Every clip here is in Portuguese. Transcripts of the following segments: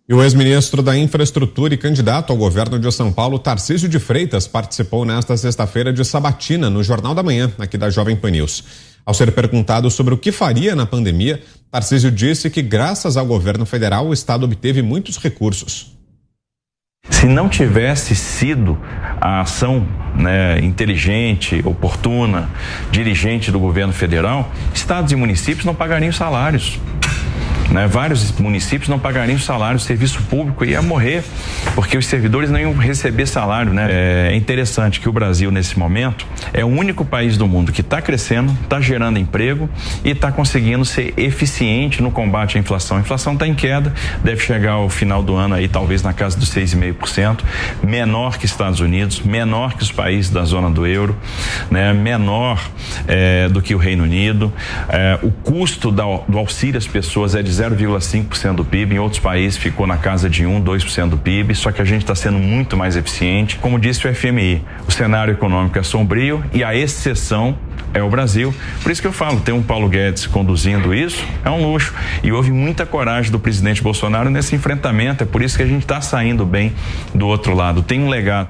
E o ex-ministro da Infraestrutura e candidato ao governo de São Paulo, Tarcísio de Freitas, participou nesta sexta-feira de sabatina no Jornal da Manhã, aqui da Jovem Pan News. Ao ser perguntado sobre o que faria na pandemia, Tarcísio disse que, graças ao governo federal, o Estado obteve muitos recursos. Se não tivesse sido a ação inteligente, oportuna, dirigente do governo federal, estados e municípios não pagariam salários. Vários municípios não pagariam salário, o serviço público ia morrer, porque os servidores não iam receber salário. É interessante que o Brasil, nesse momento, é o único país do mundo que está crescendo, está gerando emprego e está conseguindo ser eficiente no combate à inflação. A inflação está em queda, deve chegar ao final do ano aí talvez na casa dos 6,5%, menor que Estados Unidos, menor que os países da zona do euro, menor do que o Reino Unido. O custo do auxílio às pessoas é de 0,5% do PIB, em outros países ficou na casa de 1%, 2% do PIB, só que a gente está sendo muito mais eficiente. Como disse o FMI, o cenário econômico é sombrio e a exceção é o Brasil. Por isso que eu falo, ter um Paulo Guedes conduzindo isso é um luxo. E houve muita coragem do presidente Bolsonaro nesse enfrentamento, é por isso que a gente está saindo bem do outro lado. Tem um legado.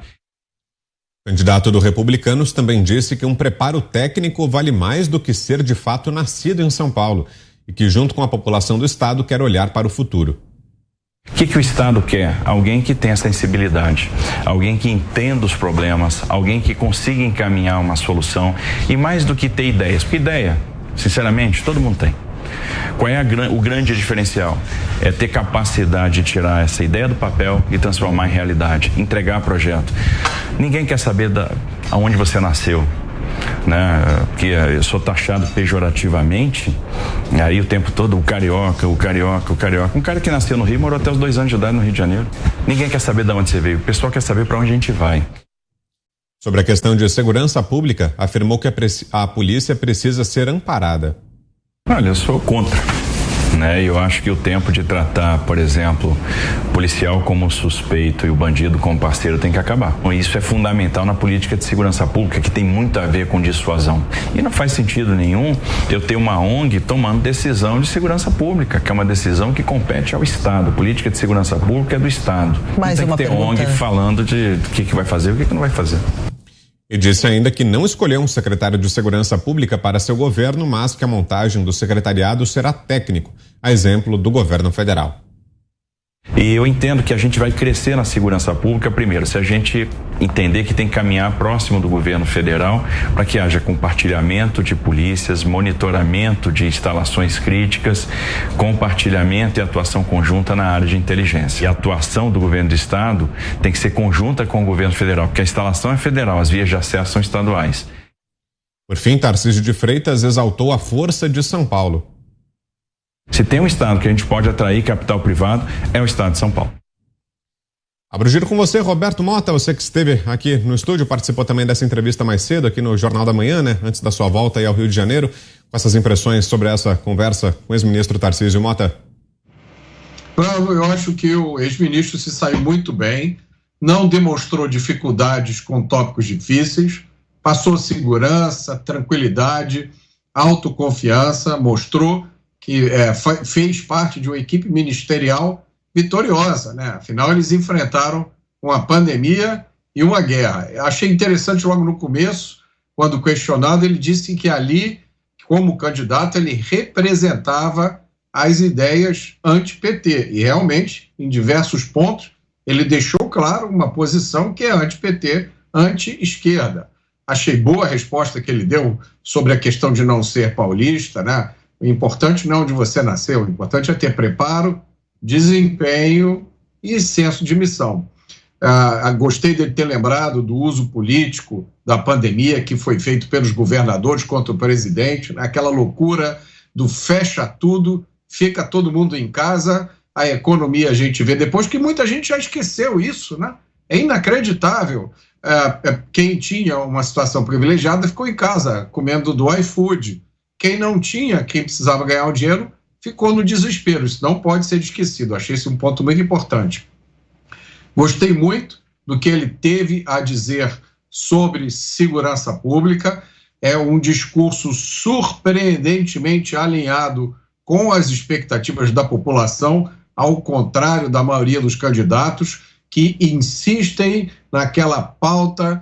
O candidato do Republicanos também disse que um preparo técnico vale mais do que ser de fato nascido em São Paulo e que, junto com a população do estado, quer olhar para o futuro. O que o Estado quer? Alguém que tenha sensibilidade, alguém que entenda os problemas, alguém que consiga encaminhar uma solução e mais do que ter ideias, porque ideia, sinceramente, todo mundo tem. Qual é o grande diferencial? É ter capacidade de tirar essa ideia do papel e transformar em realidade, entregar projeto. Ninguém quer saber aonde você nasceu. Porque eu sou taxado pejorativamente, aí o tempo todo o carioca. Um cara que nasceu no Rio morou até os 2 anos de idade no Rio de Janeiro. Ninguém quer saber de onde você veio, o pessoal quer saber para onde a gente vai. Sobre a questão de segurança pública, afirmou que a polícia precisa ser amparada. Olha, eu sou contra. Eu acho que o tempo de tratar, por exemplo, o policial como suspeito e o bandido como parceiro tem que acabar. Isso é fundamental na política de segurança pública, que tem muito a ver com dissuasão. E não faz sentido nenhum eu ter uma ONG tomando decisão de segurança pública, que é uma decisão que compete ao Estado. A política de segurança pública é do Estado. Mais não tem uma que ter pergunta. ONG falando de o que vai fazer e o que não vai fazer. E disse ainda que não escolheu um secretário de segurança pública para seu governo, mas que a montagem do secretariado será técnico, a exemplo do governo federal. E eu entendo que a gente vai crescer na segurança pública, primeiro, se a gente entender que tem que caminhar próximo do governo federal para que haja compartilhamento de polícias, monitoramento de instalações críticas, compartilhamento e atuação conjunta na área de inteligência. E a atuação do governo do estado tem que ser conjunta com o governo federal, porque a instalação é federal, as vias de acesso são estaduais. Por fim, Tarcísio de Freitas exaltou a força de São Paulo. Se tem um estado que a gente pode atrair capital privado, é o estado de São Paulo. Abro o giro com você, Roberto Mota, você que esteve aqui no estúdio, participou também dessa entrevista mais cedo aqui no Jornal da Manhã, antes da sua volta aí ao Rio de Janeiro, com essas impressões sobre essa conversa com o ex-ministro Tarcísio. Mota. Eu acho que o ex-ministro se saiu muito bem, não demonstrou dificuldades com tópicos difíceis, passou segurança, tranquilidade, autoconfiança, mostrou que fez parte de uma equipe ministerial vitoriosa, Afinal, eles enfrentaram uma pandemia e uma guerra. Achei interessante logo no começo, quando questionado, ele disse que ali, como candidato, ele representava as ideias anti-PT. E realmente, em diversos pontos, ele deixou claro uma posição que é anti-PT, anti-esquerda. Achei boa a resposta que ele deu sobre a questão de não ser paulista, O importante não é onde você nasceu, o importante é ter preparo, desempenho e senso de missão. Gostei dele ter lembrado do uso político da pandemia que foi feito pelos governadores contra o presidente, aquela loucura do fecha tudo, fica todo mundo em casa, a economia a gente vê depois, que muita gente já esqueceu isso, É inacreditável. Quem tinha uma situação privilegiada ficou em casa comendo do iFood. Quem não tinha, quem precisava ganhar o dinheiro, ficou no desespero. Isso não pode ser esquecido. Achei esse um ponto muito importante. Gostei muito do que ele teve a dizer sobre segurança pública. É um discurso surpreendentemente alinhado com as expectativas da população, ao contrário da maioria dos candidatos que insistem naquela pauta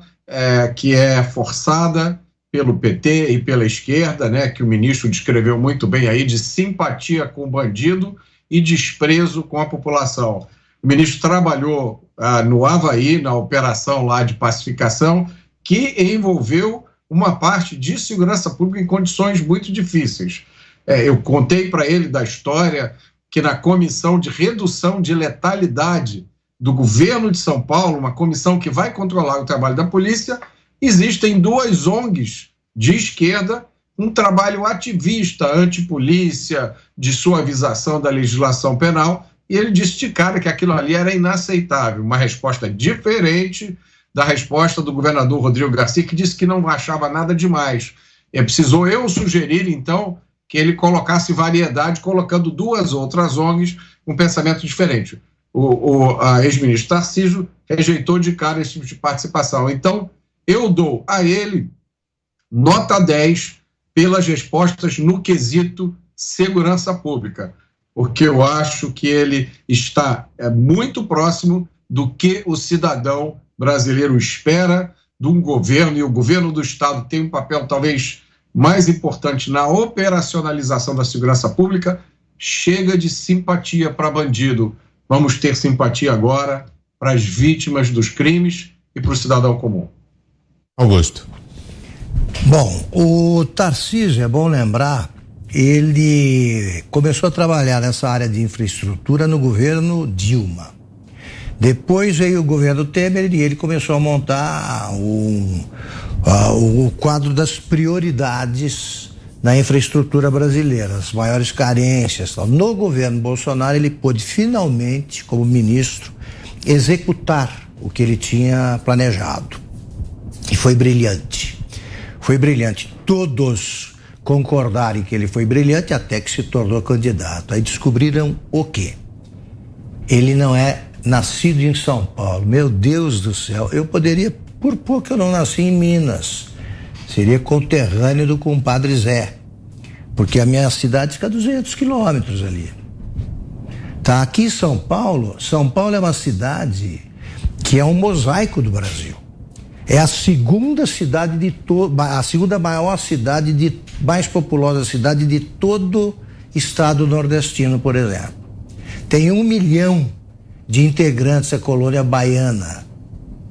que é forçada pelo PT e pela esquerda, né, que o ministro descreveu muito bem aí, de simpatia com o bandido e desprezo com a população. O ministro trabalhou no Avaí, na operação lá de pacificação, que envolveu uma parte de segurança pública em condições muito difíceis. Eu contei para ele da história que na comissão de redução de letalidade do governo de São Paulo, uma comissão que vai controlar o trabalho da polícia, existem 2 ONGs de esquerda, um trabalho ativista, antipolícia, de suavização da legislação penal, e ele disse de cara que aquilo ali era inaceitável, uma resposta diferente da resposta do governador Rodrigo Garcia, que disse que não achava nada demais. Precisou eu sugerir, então, que ele colocasse variedade, colocando 2 outras ONGs com pensamento diferente. A ex-ministro Tarcísio rejeitou de cara esse tipo de participação. Então, eu dou a ele nota 10 pelas respostas no quesito segurança pública, porque eu acho que ele está muito próximo do que o cidadão brasileiro espera de um governo, e o governo do Estado tem um papel talvez mais importante na operacionalização da segurança pública. Chega de simpatia para bandido. Vamos ter simpatia agora para as vítimas dos crimes e para o cidadão comum. Augusto. Bom, o Tarcísio, é bom lembrar, ele começou a trabalhar nessa área de infraestrutura no governo Dilma. Depois veio o governo Temer e ele começou a montar o quadro das prioridades na infraestrutura brasileira, as maiores carências. No governo Bolsonaro, ele pôde finalmente, como ministro, executar o que ele tinha planejado. E foi brilhante. Foi brilhante. Todos concordarem que ele foi brilhante até que se tornou candidato. Aí descobriram o quê? Ele não é nascido em São Paulo. Meu Deus do céu, eu poderia, por pouco eu não nasci em Minas. Seria conterrâneo do compadre Zé, porque a minha cidade fica a 200 quilômetros ali. Tá, aqui em São Paulo é uma cidade que é um mosaico do Brasil. É a segunda cidade a segunda maior cidade mais populosa cidade de todo estado nordestino, por exemplo. Tem 1 milhão de integrantes da colônia baiana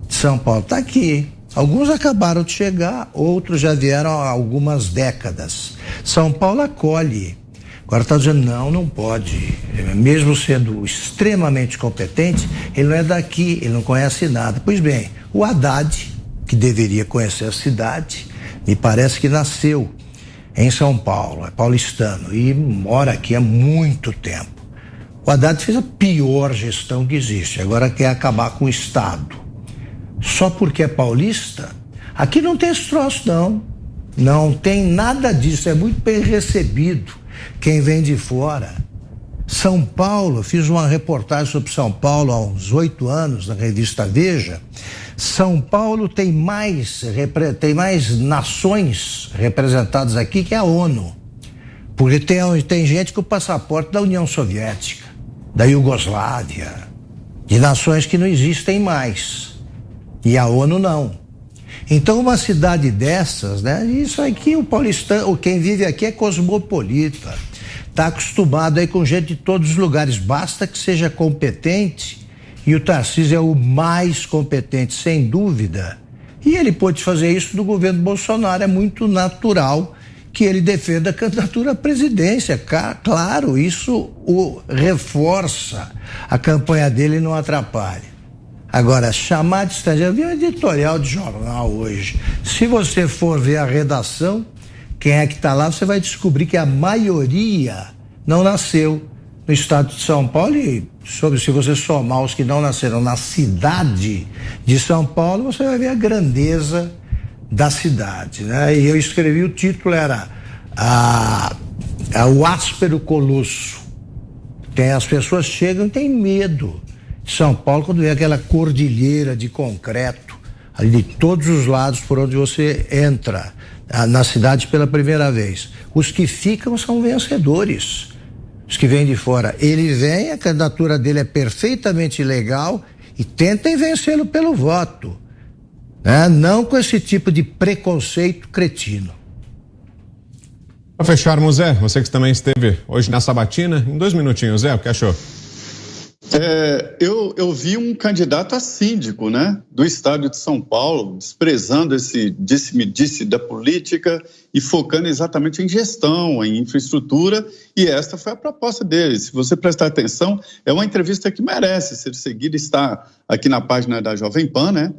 de São Paulo. Está aqui. Alguns acabaram de chegar, outros já vieram há algumas décadas. São Paulo acolhe. Agora está dizendo, não pode. Mesmo sendo extremamente competente, ele não é daqui, ele não conhece nada. Pois bem, o Haddad, que deveria conhecer a cidade, me parece que nasceu em São Paulo, é paulistano, e mora aqui há muito tempo. O Haddad fez a pior gestão que existe, agora quer acabar com o Estado. Só porque é paulista? Aqui não tem esse troço, não. Não tem nada disso, é muito bem recebido quem vem de fora. São Paulo, fiz uma reportagem sobre São Paulo há uns 8 anos na revista Veja. São Paulo tem mais nações representadas aqui que a ONU. Porque tem gente com o passaporte da União Soviética, da Iugoslávia, de nações que não existem mais. E a ONU não. Então uma cidade dessas, né? Isso aqui, o paulistano, quem vive aqui é cosmopolita. Está acostumado aí com gente de todos os lugares. Basta que seja competente, e o Tarcísio é o mais competente, sem dúvida. E ele pôde fazer isso no governo Bolsonaro. É muito natural que ele defenda a candidatura à presidência. Claro, isso o reforça. A campanha dele não atrapalha. Agora, chamar de estrangeiro, eu vi um editorial de jornal hoje. Se você for ver a redação, quem é que está lá, você vai descobrir que a maioria não nasceu no estado de São Paulo. E se você somar os que não nasceram na cidade de São Paulo, você vai ver a grandeza da cidade, né? E eu escrevi, o título era O Áspero Colosso. As pessoas chegam e têm medo. São Paulo, quando vê aquela cordilheira de concreto ali de todos os lados por onde você entra na cidade pela primeira vez, os que ficam são vencedores. os que vêm de fora. Ele vem, a candidatura dele é perfeitamente legal e tentem vencê-lo pelo voto, né? Não com esse tipo de preconceito cretino. Para fecharmos, Zé, você que também esteve hoje na sabatina, em 2 minutinhos, Zé, o que achou? Eu vi um candidato a síndico, né, do estado de São Paulo, desprezando esse disse-me-disse da política e focando exatamente em gestão, em infraestrutura, e esta foi a proposta dele. Se você prestar atenção, é uma entrevista que merece ser seguida, está aqui na página da Jovem Pan, né,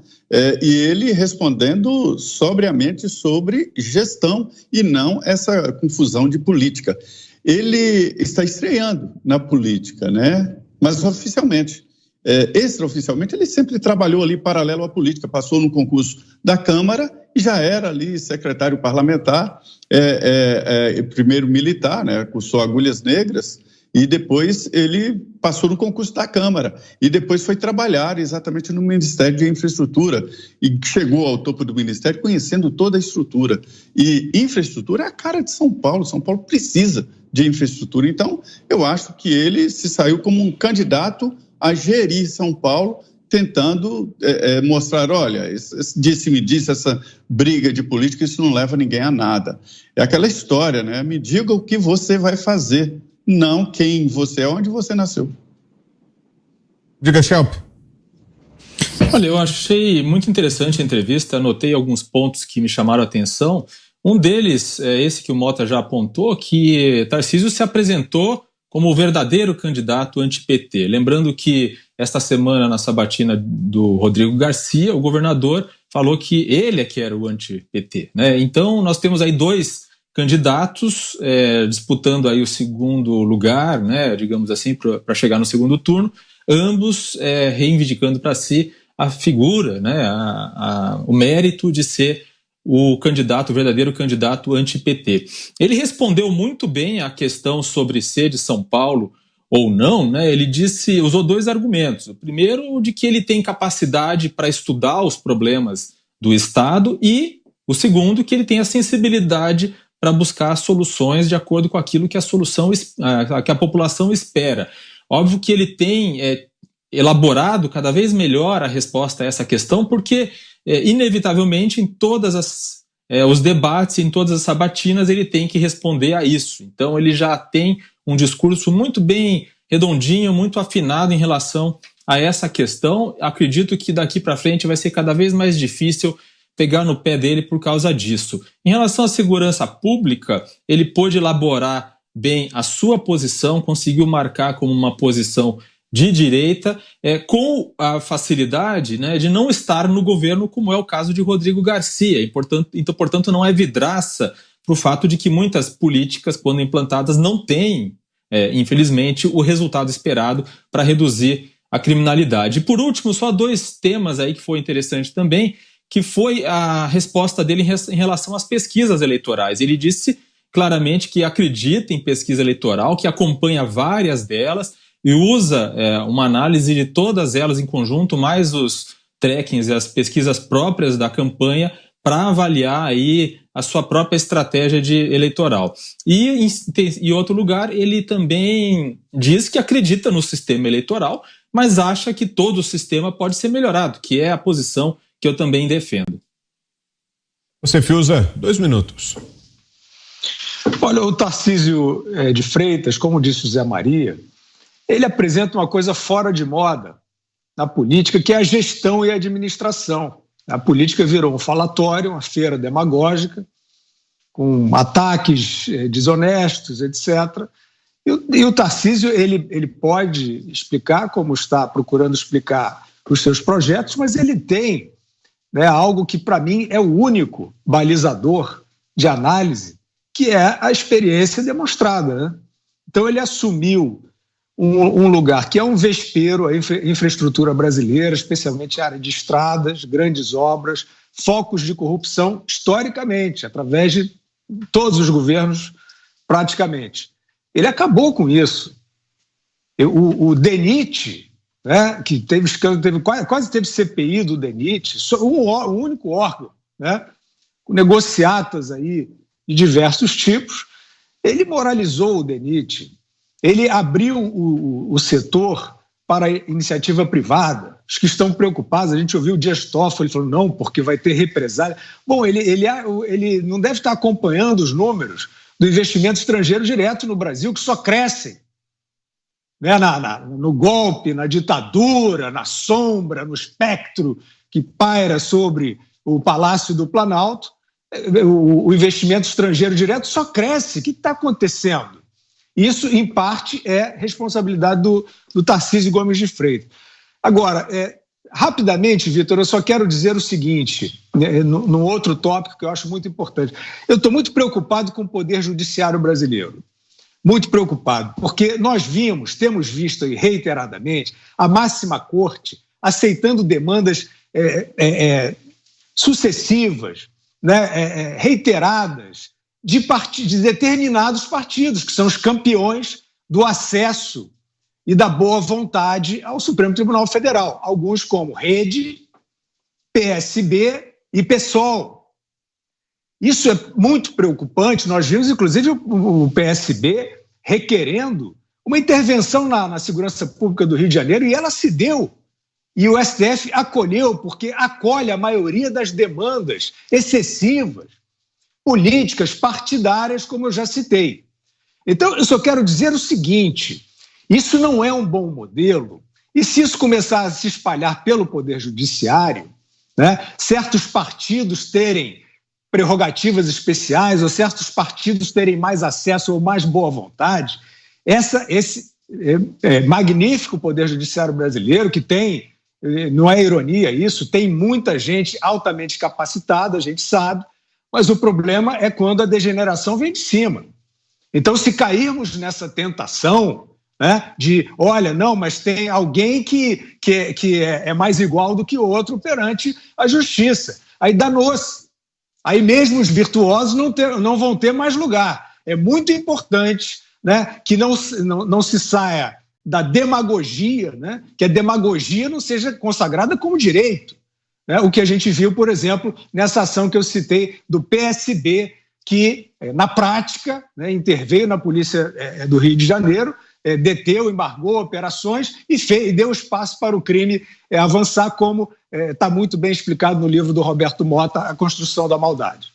e ele respondendo sobriamente sobre gestão e não essa confusão de política. Ele está estreando na política, né? Mas oficialmente, extraoficialmente, ele sempre trabalhou ali paralelo à política, passou no concurso da Câmara e já era ali secretário parlamentar, primeiro militar, né, cursou Agulhas Negras, e depois ele passou no concurso da Câmara e depois foi trabalhar exatamente no Ministério de Infraestrutura e chegou ao topo do Ministério conhecendo toda a estrutura. E infraestrutura é a cara de São Paulo precisa de infraestrutura. Então, eu acho que ele se saiu como um candidato a gerir São Paulo, tentando mostrar, olha, disse-me-disse, essa briga de política, isso não leva ninguém a nada. É aquela história, né? Me diga o que você vai fazer, não quem você é, onde você nasceu. Diga, Schelp. Olha, eu achei muito interessante a entrevista, anotei alguns pontos que me chamaram a atenção. Um deles é esse que o Mota já apontou, que Tarcísio se apresentou como o verdadeiro candidato anti-PT. Lembrando que esta semana, na sabatina do Rodrigo Garcia, o governador falou que ele é que era o anti-PT, né? Então, nós temos aí 2 candidatos disputando aí o segundo lugar, né, digamos assim, para chegar no segundo turno, ambos reivindicando para si a figura, né, o mérito de ser o verdadeiro candidato anti-PT. Ele respondeu muito bem à questão sobre ser de São Paulo ou não, né? Ele usou 2 argumentos. O primeiro, de que ele tem capacidade para estudar os problemas do Estado, e o segundo, que ele tem a sensibilidade para buscar soluções de acordo com aquilo que que a população espera. Óbvio que ele tem elaborado cada vez melhor a resposta a essa questão, porque inevitavelmente em todas os debates, em todas as sabatinas, ele tem que responder a isso. Então ele já tem um discurso muito bem redondinho, muito afinado em relação a essa questão. Acredito que daqui para frente vai ser cada vez mais difícil pegar no pé dele por causa disso. Em relação à segurança pública, ele pôde elaborar bem a sua posição, conseguiu marcar como uma posição de direita, com a facilidade, né, de não estar no governo, como é o caso de Rodrigo Garcia. Então, portanto, não é vidraça para o fato de que muitas políticas, quando implantadas, não têm, infelizmente, o resultado esperado para reduzir a criminalidade. E, por último, só 2 temas aí que foi interessante também, que foi a resposta dele em relação às pesquisas eleitorais. Ele disse claramente que acredita em pesquisa eleitoral, que acompanha várias delas, e usa uma análise de todas elas em conjunto, mais os trackings e as pesquisas próprias da campanha, para avaliar aí a sua própria estratégia eleitoral. E em outro lugar, ele também diz que acredita no sistema eleitoral, mas acha que todo o sistema pode ser melhorado, que é a posição que eu também defendo. Você, Fiuza, 2 minutos. Olha, o Tarcísio de Freitas, como disse o Zé Maria, ele apresenta uma coisa fora de moda na política, que é a gestão e a administração. A política virou um falatório, uma feira demagógica, com ataques desonestos, etc. E o Tarcísio, ele pode explicar, como está procurando explicar os seus projetos, mas ele tem, né, algo que, para mim, é o único balizador de análise, que é a experiência demonstrada, né? Então, ele assumiu um lugar que é um vespeiro, a infraestrutura brasileira, especialmente a área de estradas, grandes obras, focos de corrupção historicamente, através de todos os governos, praticamente. Ele acabou com isso. O DENIT, né, que teve escândalo, quase teve CPI do DENIT, um único órgão, né, com negociatas aí de diversos tipos, ele moralizou o DENIT. ele abriu o setor para a iniciativa privada. Os que estão preocupados, a gente ouviu o Dias Toffoli falando, não, porque vai ter represália. Bom, ele não deve estar acompanhando os números do investimento estrangeiro direto no Brasil, que só crescem. Né? No golpe, na ditadura, na sombra, no espectro que paira sobre o Palácio do Planalto, o investimento estrangeiro direto só cresce. O que está acontecendo? Isso, em parte, é responsabilidade do Tarcísio Gomes de Freitas. Agora, rapidamente, Vitor, eu só quero dizer o seguinte, num outro tópico que eu acho muito importante. Eu estou muito preocupado com o Poder Judiciário brasileiro. Muito preocupado, porque nós temos visto aí reiteradamente a máxima corte aceitando demandas sucessivas, né, reiteradas, de determinados partidos, que são os campeões do acesso e da boa vontade ao Supremo Tribunal Federal. Alguns como Rede, PSB e PSOL. Isso é muito preocupante. Nós vimos, inclusive, o PSB requerendo uma intervenção na segurança pública do Rio de Janeiro, e ela se deu. E o STF acolheu, porque acolhe a maioria das demandas excessivas, políticas, partidárias, como eu já citei. Então, eu só quero dizer o seguinte, isso não é um bom modelo, e se isso começar a se espalhar pelo Poder Judiciário, né, certos partidos terem prerrogativas especiais ou certos partidos terem mais acesso ou mais boa vontade, esse magnífico Poder Judiciário brasileiro, que tem, não é ironia isso, tem muita gente altamente capacitada, a gente sabe, mas o problema é quando a degeneração vem de cima. Então, se cairmos nessa tentação, né, de, olha, não, mas tem alguém que é mais igual do que o outro perante a justiça, aí danou-se. Aí mesmo os virtuosos não vão ter mais lugar. É muito importante, né, que não se saia da demagogia, né, que a demagogia não seja consagrada como direito. O que a gente viu, por exemplo, nessa ação que eu citei do PSB, que, na prática, né, interveio na Polícia do Rio de Janeiro, deteu, embargou operações e deu espaço para o crime avançar, como está muito bem explicado no livro do Roberto Mota, A Construção da Maldade.